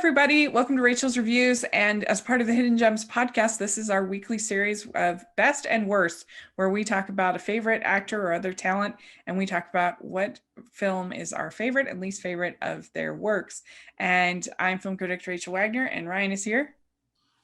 everybody. Welcome to Rachel's Reviews. And as part of the Hidden Gems podcast, this is our weekly series of Best and Worst, where we talk about a favorite actor or other talent, and we talk about what film is our favorite and least favorite of their works. And I'm film critic Rachel Wagner, and Ryan is here.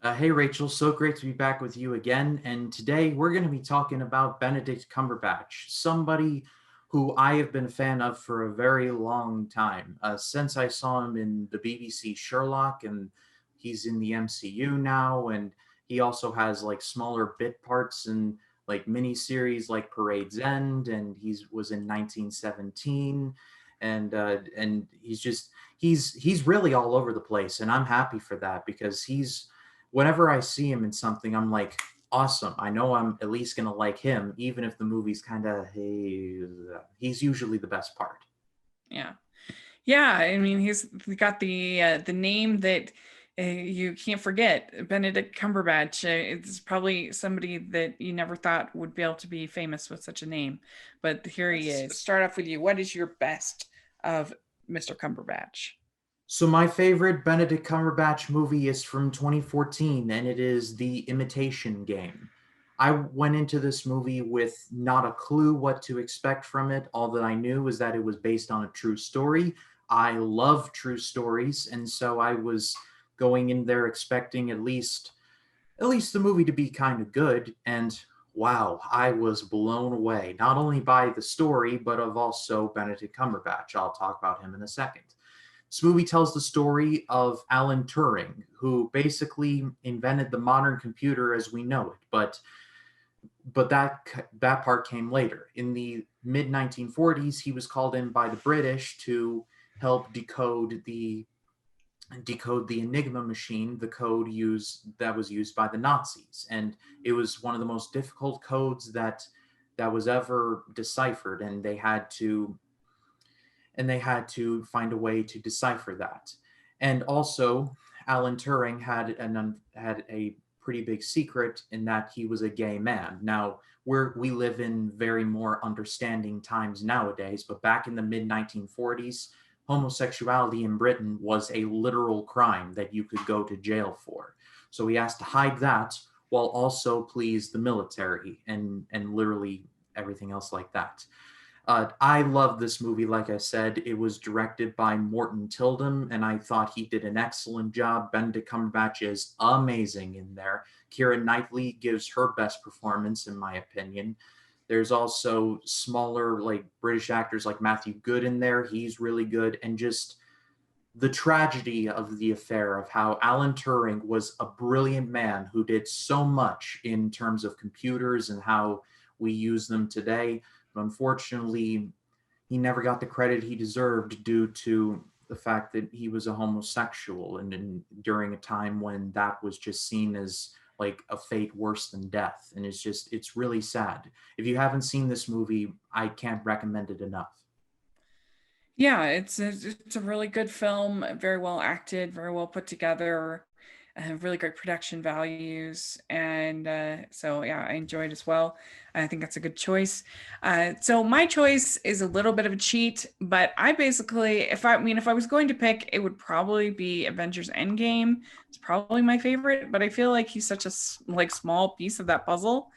Hey, Rachel, so great to be back with you again. And today we're going to be talking about Benedict Cumberbatch, somebody who I have been a fan of for a very long time, since I saw him in the BBC Sherlock, and he's in the MCU now. And he also has like smaller bit parts and like mini series like Parade's End, and he was in 1917. And he's really all over the place, and I'm happy for that because he's whenever I see him in something, I'm like, awesome. I know I'm at least gonna like him, even if the movie's kind of hey. He's usually the best part. Yeah. Yeah, I mean, he's got the name that you can't forget, Benedict Cumberbatch. It's probably somebody that you never thought would be able to be famous with such a name, but here he is. Start off with you. What is your best of Mr. Cumberbatch? So my favorite Benedict Cumberbatch movie is from 2014, and it is The Imitation Game. I went into this movie with not a clue what to expect from it. All that I knew was that it was based on a true story. I love true stories, and so I was going in there expecting at least the movie to be kind of good. And wow, I was blown away, not only by the story, but of also Benedict Cumberbatch. I'll talk about him in a second. This movie tells the story of Alan Turing, who basically invented the modern computer as we know it. But that part came later. In the mid 1940s, he was called in by the British to help decode the Enigma machine, the code that was used by the Nazis, and it was one of the most difficult codes that was ever deciphered, and they had to find a way to decipher that. And also, Alan Turing had a pretty big secret in that he was a gay man. Now, we live in very more understanding times nowadays, but back in the mid 1940s, homosexuality in Britain was a literal crime that you could go to jail for. So he has to hide that while also please the military and literally everything else like that. I love this movie. Like I said, it was directed by Morton Tildum, and I thought he did an excellent job. Benedict Cumberbatch is amazing in there. Keira Knightley gives her best performance, in my opinion. There's also smaller, like British actors like Matthew Good in there. He's really good, and just the tragedy of the affair of how Alan Turing was a brilliant man who did so much in terms of computers and how we use them today. But unfortunately, he never got the credit he deserved due to the fact that he was a homosexual and during a time when that was just seen as like a fate worse than death. And it's really sad. If you haven't seen this movie, I can't recommend it enough. Yeah, it's a really good film, very well acted, very well put together, really great production values, and so yeah, I enjoyed it as well. I think that's a good choice. So my choice is a little bit of a cheat, but I basically, if I was going to pick, it would probably be Avengers Endgame. It's probably my favorite, but I feel like he's such a like small piece of that puzzle.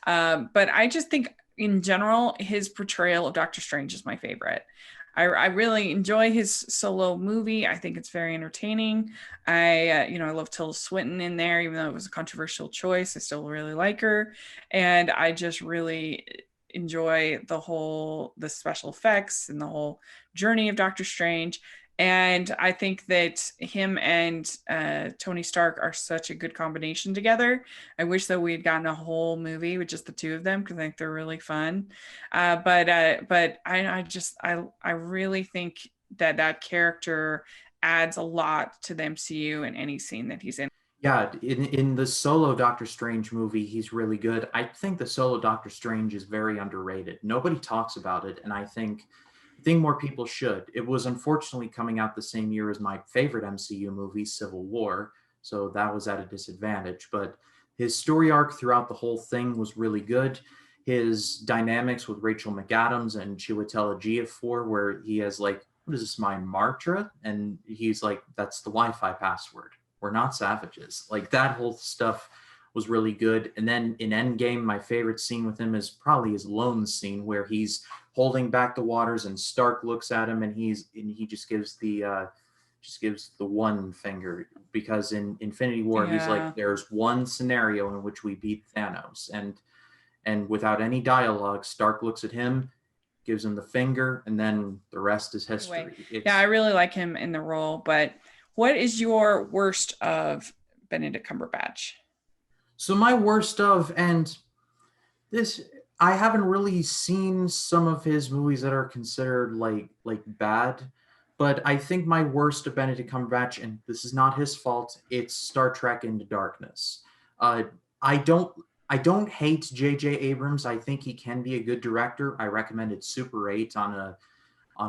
But I just think in general, his portrayal of Doctor Strange is my favorite. I really enjoy his solo movie. I think it's very entertaining. I love Tilda Swinton in there, even though it was a controversial choice. I still really like her, and I just really enjoy the special effects and the whole journey of Doctor Strange. And I think that him and Tony Stark are such a good combination together. I wish that we had gotten a whole movie with just the two of them because I think they're really fun. But I really think that that character adds a lot to the MCU in any scene that he's in. Yeah, in the solo Doctor Strange movie, he's really good. I think the solo Doctor Strange is very underrated. Nobody talks about it, and I think more people should. It was unfortunately coming out the same year as my favorite MCU movie, Civil War, so that was at a disadvantage. But his story arc throughout the whole thing was really good. His dynamics with Rachel McAdams and Chiwetel Ejiofor, where he has like what is this, my mantra? And he's like, that's the Wi-Fi password. We're not savages. Like that whole stuff was really good. And then in Endgame, my favorite scene with him is probably his lone scene where he's holding back the waters and Stark looks at him and he just gives the one finger, because in Infinity War he's like, Yeah. there's one scenario in which we beat Thanos, and without any dialogue, Stark looks at him, gives him the finger, and then the rest is Anyway, history. yeah, I It's really like him in the role. But what is your worst of Benedict Cumberbatch? so my worst of, and this, I haven't really seen some of his movies that are considered like bad, but I think my worst of Benedict Cumberbatch, and this is not his fault, it's Star Trek Into Darkness. Uh, I don't I don't hate J.J. Abrams. I think he can be a good director. I recommended Super 8 on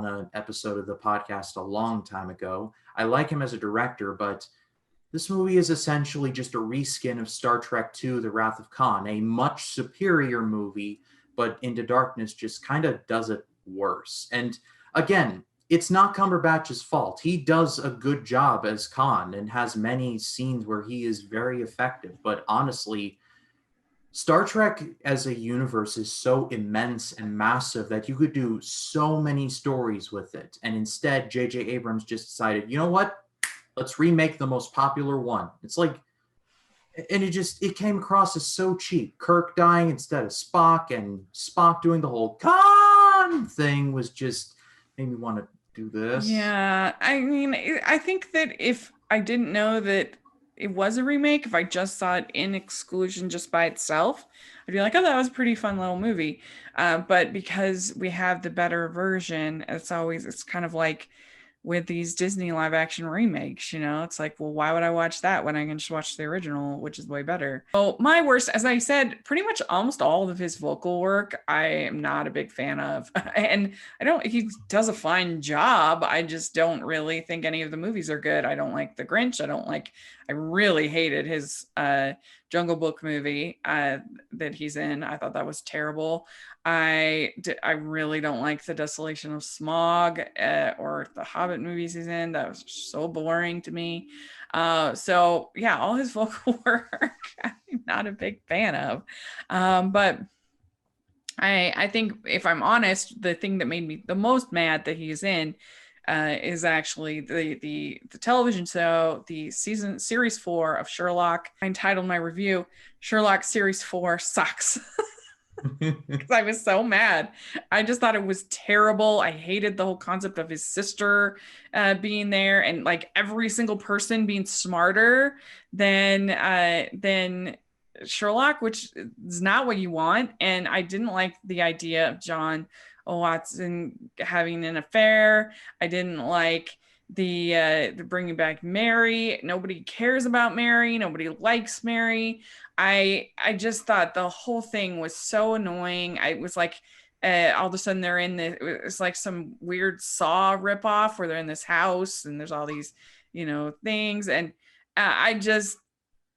an episode of the podcast a long time ago. I like him as a director, but this movie is essentially just a reskin of Star Trek II: The Wrath of Khan, a much superior movie, but Into Darkness just kind of does it worse. And again, it's not Cumberbatch's fault. He does a good job as Khan and has many scenes where he is very effective, but honestly, Star Trek as a universe is so immense and massive that you could do so many stories with it. And instead, J.J. Abrams just decided, you know what? Let's remake the most popular one. It's like, and it came across as so cheap. Kirk dying instead of Spock, and Spock doing the whole Khan thing was just made me want to do this. Yeah, I mean, I think that if I didn't know that it was a remake, if I just saw it in exclusion just by itself, I'd be like, oh, that was a pretty fun little movie. But because we have the better version, it's kind of like with these Disney live action remakes, it's like, well, why would I watch that when I can just watch the original, which is way better? Oh, my worst, as I said, pretty much almost all of his vocal work, I am not a big fan of. And he does a fine job. I just don't really think any of the movies are good. I don't like The Grinch. I really hated his Jungle Book movie that he's in. I thought that was terrible. I really don't like the Desolation of Smog or the Hobbit movies he's in. That was so boring to me. So yeah, all his vocal work I'm not a big fan of. But I think if I'm honest, the thing that made me the most mad that he's in is actually the television show, the series 4 of Sherlock. I entitled my review Sherlock Series 4 Sucks. Because I was so mad. I just thought it was terrible. I hated the whole concept of his sister being there, and like every single person being smarter than Sherlock, which is not what you want. And I didn't like the idea of John Watson having an affair. I didn't like the bringing back Mary. Nobody cares about Mary. Nobody likes Mary. I just thought the whole thing was so annoying. I was like, all of a sudden they're in this. It's like some weird Saw ripoff where they're in this house and there's all these, things, and I just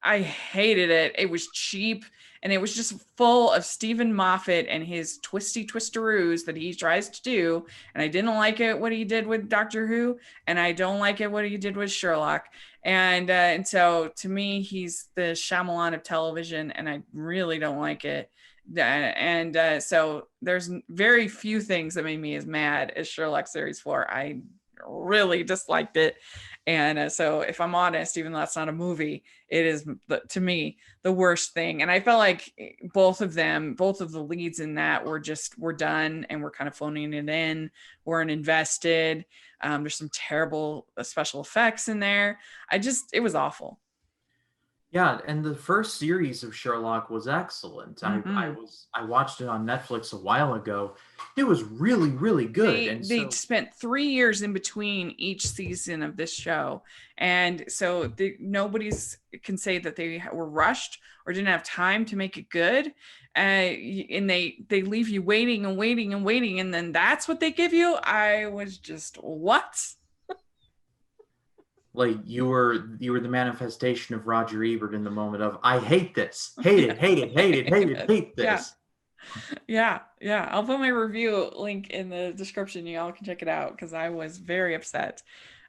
I hated it. It was cheap and it was just full of Stephen Moffat and his twisty twisteroos that he tries to do. And I didn't like it what he did with Doctor Who, and I don't like it what he did with Sherlock. And so to me, he's the Shyamalan of television, and I really don't like it. And so there's very few things that made me as mad as Sherlock Series 4. I really disliked it. And so, if I'm honest, even though that's not a movie, it is to me the worst thing. And I felt like both of the leads in that were done and we're kind of phoning it in, weren't invested. There's some terrible special effects in there. It was awful. Yeah, and the first series of Sherlock was excellent. Mm-hmm. I watched it on Netflix a while ago. It was really, really good. And They so, spent 3 years in between each season of this show, and so nobody's can say that they were rushed or didn't have time to make it good. And they leave you waiting and waiting and waiting, and then that's what they give you. I was just, what? like, you were the manifestation of Roger Ebert in the moment of, I hate this. Hate it, hate it, hate it, hate it, hate Yeah. this. Yeah, yeah. I'll put my review link in the description. You all can check it out because I was very upset.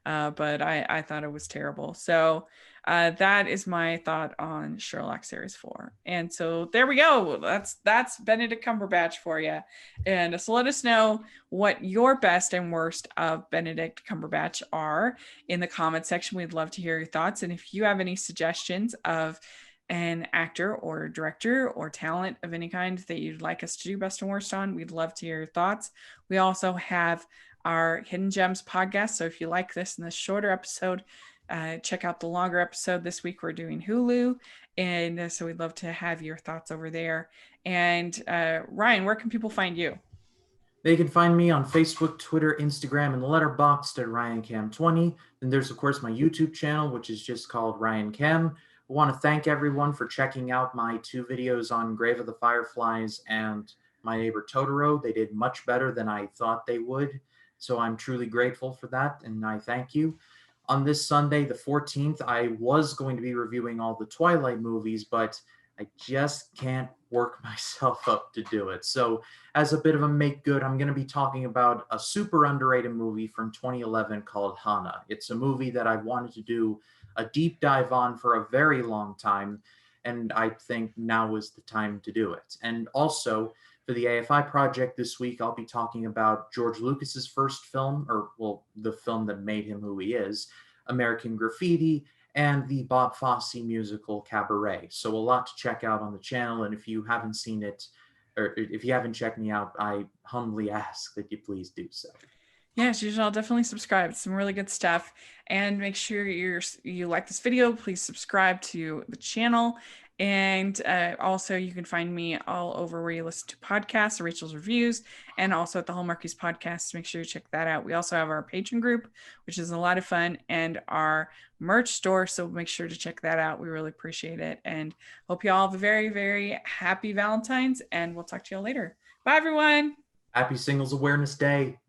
But I thought it was terrible. So that is my thought on Sherlock Series 4. And so there we go. That's Benedict Cumberbatch for you. And so let us know what your best and worst of Benedict Cumberbatch are in the comment section. We'd love to hear your thoughts. And if you have any suggestions of an actor or director or talent of any kind that you'd like us to do best and worst on, we'd love to hear your thoughts. We also have our Hidden Gems podcast. So if you like this in this shorter episode, check out the longer episode. This week we're doing Hulu. And so we'd love to have your thoughts over there. And Ryan, where can people find you? They can find me on Facebook, Twitter, Instagram, and Letterboxd at RyanCam20. Then there's, of course, my YouTube channel, which is just called Ryan Cam. I want to thank everyone for checking out my 2 videos on Grave of the Fireflies and My Neighbor Totoro. They did much better than I thought they would. So I'm truly grateful for that, and I thank you. On this Sunday, the 14th, I was going to be reviewing all the Twilight movies, but I just can't work myself up to do it. So, as a bit of a make good, I'm going to be talking about a super underrated movie from 2011 called Hana. It's a movie that I've wanted to do a deep dive on for a very long time, and I think now is the time to do it. And also, for the AFI project this week, I'll be talking about George Lucas's first film, or well, the film that made him who he is, American Graffiti, and the Bob Fosse musical Cabaret. So a lot to check out on the channel, and if you haven't seen it, or if you haven't checked me out, I humbly ask that you please do so. Yes, you should all definitely subscribe. It's some really good stuff. And make sure you like this video. Please subscribe to the channel. And also, you can find me all over where you listen to podcasts, Rachel's Reviews, and also at the Hallmarkies podcast. Make sure you check that out. We also have our Patreon group, which is a lot of fun, and our merch store. So make sure to check that out. We really appreciate it. And hope you all have a very, very happy Valentine's. And we'll talk to you all later. Bye, everyone. Happy Singles Awareness Day.